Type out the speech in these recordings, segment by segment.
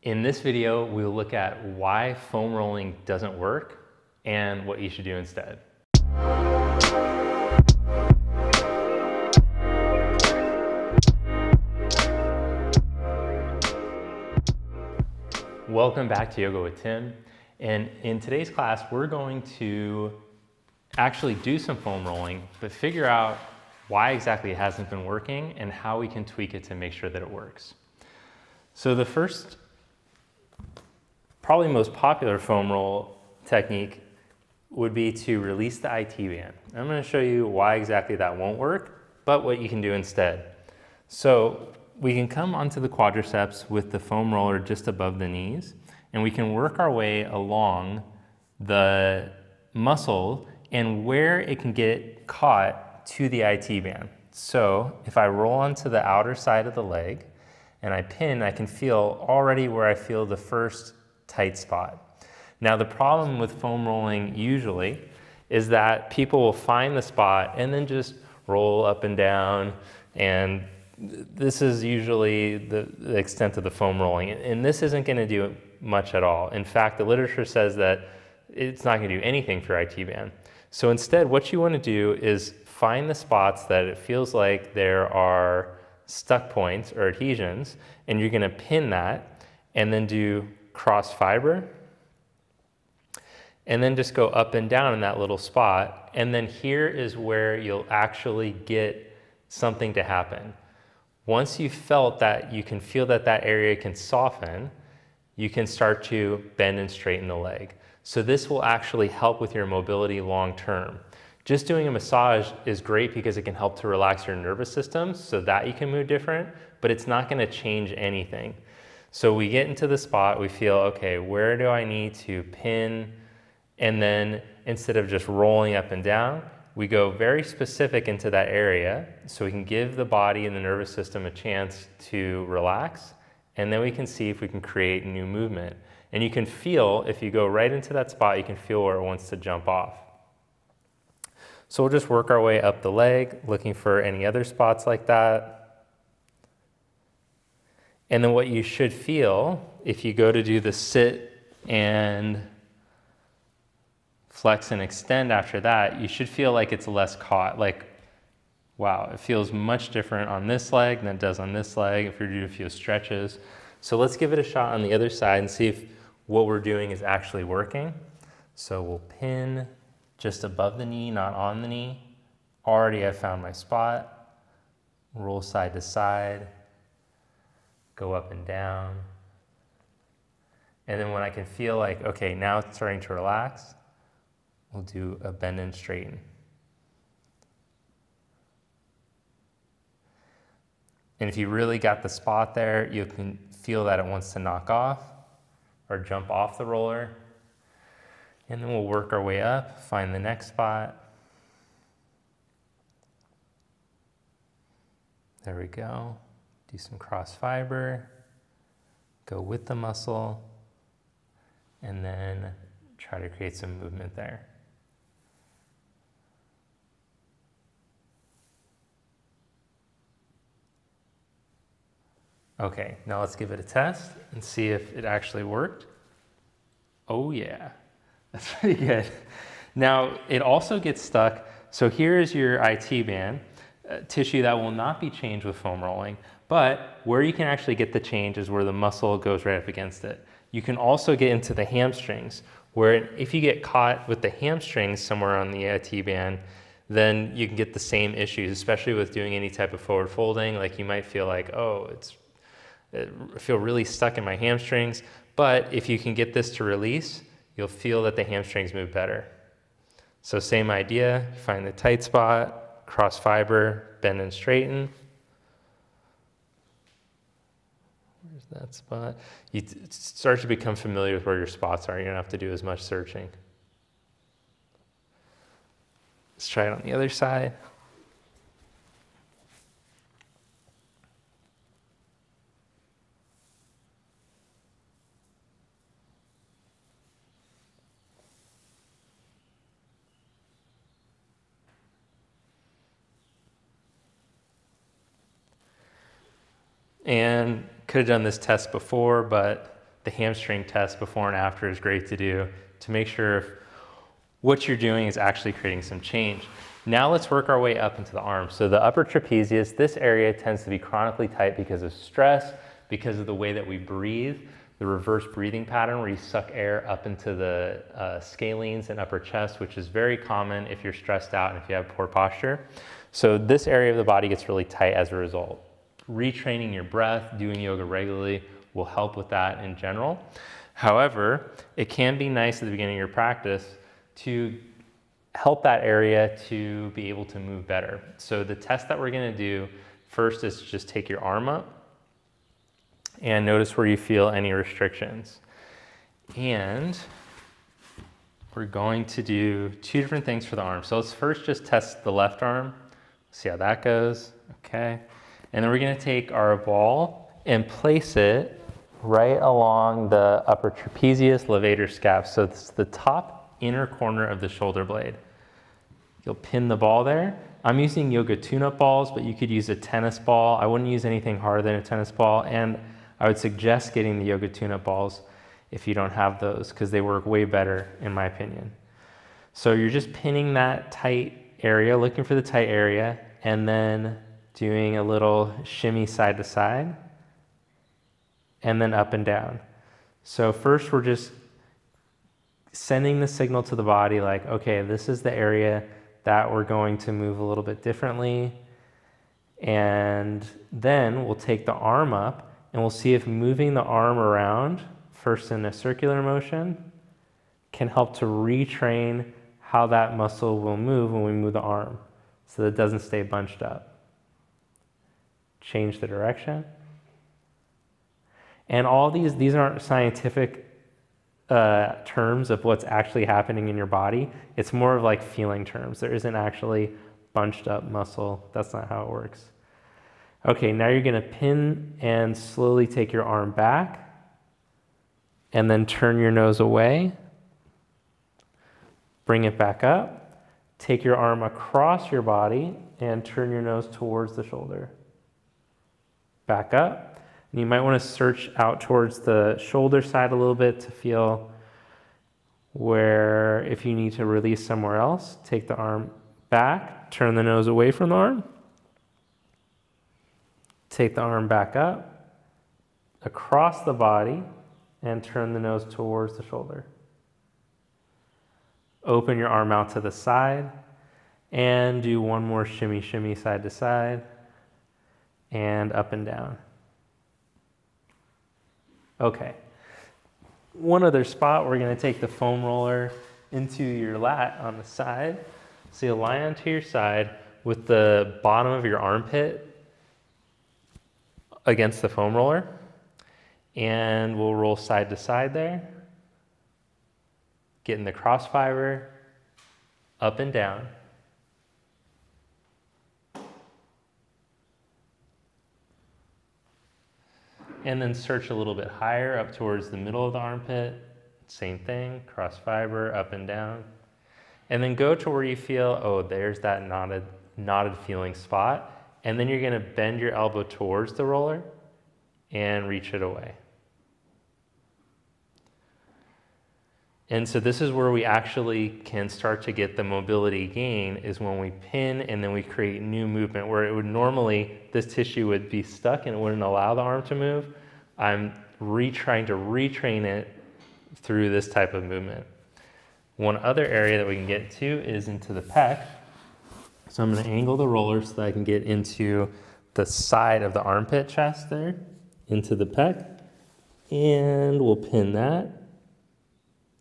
In this video, we'll look at why foam rolling doesn't work and what you should do instead. Welcome back to Yoga with Tim. And in today's class, we're going to actually do some foam rolling, but figure out why exactly it hasn't been working and how we can tweak it to make sure that it works. So the first, probably most popular foam roll technique would be to release the IT band. I'm going to show you why exactly that won't work, but what you can do instead. So we can come onto the quadriceps with the foam roller just above the knees, and we can work our way along the muscle and where it can get caught to the IT band. So if I roll onto the outer side of the leg and I pin, I can feel already where I feel the first tight spot. Now the problem with foam rolling usually is that people will find the spot and then just roll up and down, and this is usually the extent of the foam rolling, and this isn't going to do much at all. In fact, the literature says that it's not going to do anything for IT band. So instead, what you want to do is find the spots that it feels like there are stuck points or adhesions, and you're going to pin that and then do cross fiber, and then just go up and down in that little spot. And then here is where you'll actually get something to happen. Once you've felt that, you can feel that that area can soften, you can start to bend and straighten the leg. So this will actually help with your mobility long term. Just doing a massage is great because it can help to relax your nervous system so that you can move different, but it's not going to change anything. So we get into the spot, we feel, okay, where do I need to pin? And then instead of just rolling up and down, we go very specific into that area so we can give the body and the nervous system a chance to relax, and then we can see if we can create new movement. And you can feel, if you go right into that spot, you can feel where it wants to jump off. So we'll just work our way up the leg, looking for any other spots like that. And then what you should feel, if you go to do the sit and flex and extend after that, you should feel like it's less caught. Like, wow, it feels much different on this leg than it does on this leg if you're doing a few stretches. So let's give it a shot on the other side and see if what we're doing is actually working. So we'll pin just above the knee, not on the knee. Already I've found my spot. Roll side to side, go up and down. And then when I can feel like, okay, now it's starting to relax, we'll do a bend and straighten. And if you really got the spot there, you can feel that it wants to knock off or jump off the roller. And then we'll work our way up, find the next spot. There we go. Do some cross fiber, go with the muscle, and then try to create some movement there. Okay, now let's give it a test and see if it actually worked. Oh yeah, that's pretty good. Now, it also gets stuck. So here is your IT band, tissue that will not be changed with foam rolling, but where you can actually get the change is where the muscle goes right up against it. You can also get into the hamstrings, where if you get caught with the hamstrings somewhere on the IT band, then you can get the same issues, especially with doing any type of forward folding. Like you might feel like, oh, I feel really stuck in my hamstrings, but if you can get this to release, you'll feel that the hamstrings move better. So same idea, find the tight spot, cross fiber, bend and straighten. Where's that spot? You start to become familiar with where your spots are. You don't have to do as much searching. Let's try it on the other side. And could have done this test before, but the hamstring test before and after is great to do to make sure if what you're doing is actually creating some change. Now let's work our way up into the arm. So the upper trapezius, this area tends to be chronically tight because of stress, because of the way that we breathe, the reverse breathing pattern where you suck air up into the scalenes and upper chest, which is very common if you're stressed out and if you have poor posture. So this area of the body gets really tight as a result. Retraining your breath, doing yoga regularly will help with that in general. However, it can be nice at the beginning of your practice to help that area to be able to move better. So the test that we're gonna do first is just take your arm up and notice where you feel any restrictions. And we're going to do 2 different things for the arm. So let's first just test the left arm, see how that goes, okay. And then we're gonna take our ball and place it right along the upper trapezius levator scapula. So this is the top inner corner of the shoulder blade. You'll pin the ball there. I'm using yoga tune-up balls, but you could use a tennis ball. I wouldn't use anything harder than a tennis ball, and I would suggest getting the yoga tune-up balls if you don't have those, because they work way better in my opinion. So you're just pinning that tight area, looking for the tight area, and then doing a little shimmy side to side, and then up and down. So first we're just sending the signal to the body like, okay, this is the area that we're going to move a little bit differently. And then we'll take the arm up and we'll see if moving the arm around, first in a circular motion, can help to retrain how that muscle will move when we move the arm so that it doesn't stay bunched up. Change the direction. And all these aren't scientific terms of what's actually happening in your body. It's more of like feeling terms. There isn't actually bunched up muscle. That's not how it works. Okay, now you're gonna pin and slowly take your arm back and then turn your nose away. Bring it back up. Take your arm across your body and turn your nose towards the shoulder. Back up. And you might want to search out towards the shoulder side a little bit to feel where, if you need to release somewhere else, take the arm back, turn the nose away from the arm, take the arm back up, across the body, and turn the nose towards the shoulder. Open your arm out to the side, and do one more shimmy, shimmy side to side, and up and down. Okay, one other spot, we're gonna take the foam roller into your lat on the side. So you'll lie onto your side with the bottom of your armpit against the foam roller, and we'll roll side to side there. Get in the cross fiber, up and down. And then search a little bit higher up towards the middle of the armpit. Same thing, cross fiber, up and down. And then go to where you feel, oh, there's that knotted feeling spot. And then you're gonna bend your elbow towards the roller and reach it away. And so this is where we actually can start to get the mobility gain, is when we pin and then we create new movement, where it would normally, this tissue would be stuck and it wouldn't allow the arm to move. I'm trying to retrain it through this type of movement. One other area that we can get to is into the pec. So I'm gonna angle the roller so that I can get into the side of the armpit chest there, into the pec, and we'll pin that.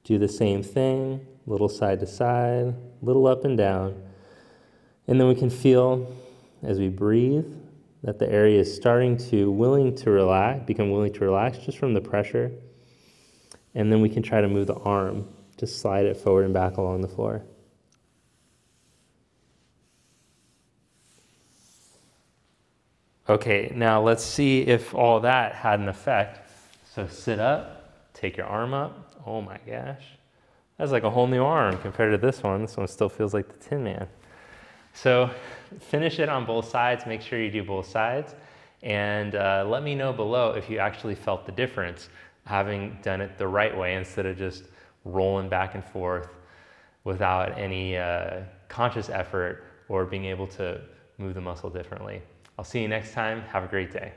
Do the same thing, little side to side, little up and down. And then we can feel, as we breathe, that the area is starting to become willing to relax just from the pressure. And then we can try to move the arm, just slide it forward and back along the floor. Okay, now let's see if all that had an effect. So sit up, take your arm up. Oh my gosh, that's like a whole new arm compared to this one. This one still feels like the Tin Man. So finish it on both sides. Make sure you do both sides. And let me know below if you actually felt the difference. having done it the right way instead of just rolling back and forth without any conscious effort or being able to move the muscle differently. I'll see you next time. Have a great day.